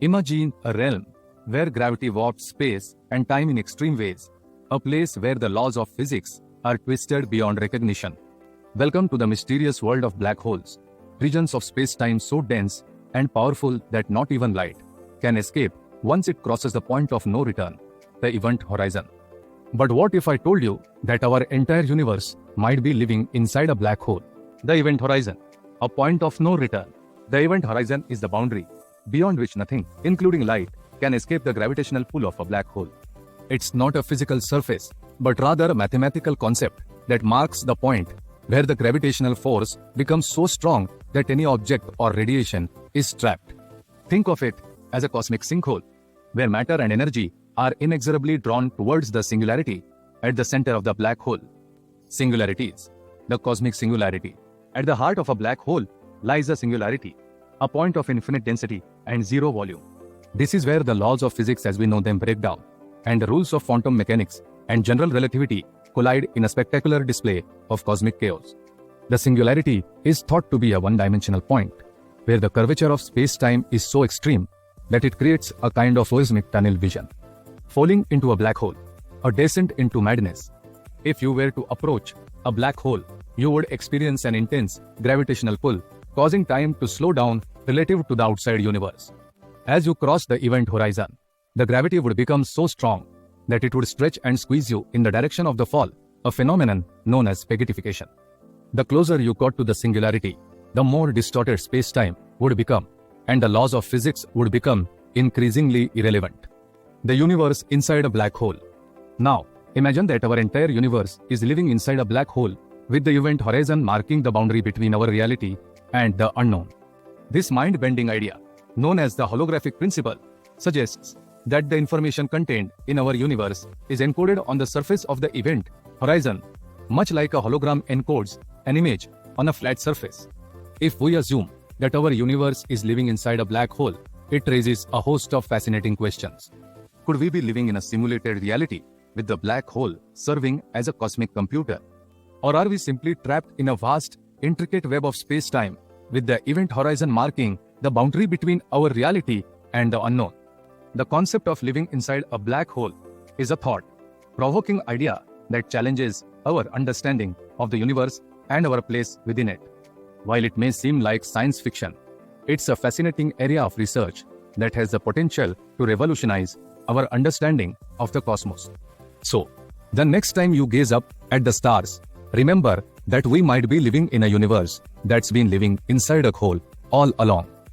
Imagine a realm where gravity warps space and time in extreme ways, a place where the laws of physics are twisted beyond recognition. Welcome to the mysterious world of black holes, regions of space-time so dense and powerful that not even light can escape once it crosses the point of no return, the event horizon. But what if I told you that our entire universe might be living inside a black hole, the event horizon, a point of no return? The event horizon is the boundary beyond which nothing, including light, can escape the gravitational pull of a black hole. It's not a physical surface, but rather a mathematical concept that marks the point where the gravitational force becomes so strong that any object or radiation is trapped. Think of it as a cosmic sinkhole, where matter and energy are inexorably drawn towards the singularity at the center of the black hole. Singularities, the cosmic singularity. At the heart of a black hole lies a singularity, a point of infinite density and zero volume. This is where the laws of physics as we know them break down, and the rules of quantum mechanics and general relativity collide in a spectacular display of cosmic chaos. The singularity is thought to be a one-dimensional point, where the curvature of space-time is so extreme that it creates a kind of cosmic tunnel vision. Falling into a black hole, a descent into madness. If you were to approach a black hole, you would experience an intense gravitational pull, causing time to slow down relative to the outside universe. As you cross the event horizon, the gravity would become so strong that it would stretch and squeeze you in the direction of the fall, a phenomenon known as spaghettification. The closer you got to the singularity, the more distorted space-time would become, and the laws of physics would become increasingly irrelevant. The universe inside a black hole. Now, imagine that our entire universe is living inside a black hole, with the event horizon marking the boundary between our reality and the unknown. This mind-bending idea, known as the holographic principle, suggests that the information contained in our universe is encoded on the surface of the event horizon, much like a hologram encodes an image on a flat surface. If we assume that our universe is living inside a black hole, it raises a host of fascinating questions. Could we be living in a simulated reality with the black hole serving as a cosmic computer? Or are we simply trapped in a vast, intricate web of space-time with the event horizon marking the boundary between our reality and the unknown? The concept of living inside a black hole is a thought-provoking idea that challenges our understanding of the universe and our place within it. While it may seem like science fiction, it's a fascinating area of research that has the potential to revolutionize our understanding of the cosmos. So, the next time you gaze up at the stars, remember that we might be living in a universe that's been living inside a hole all along.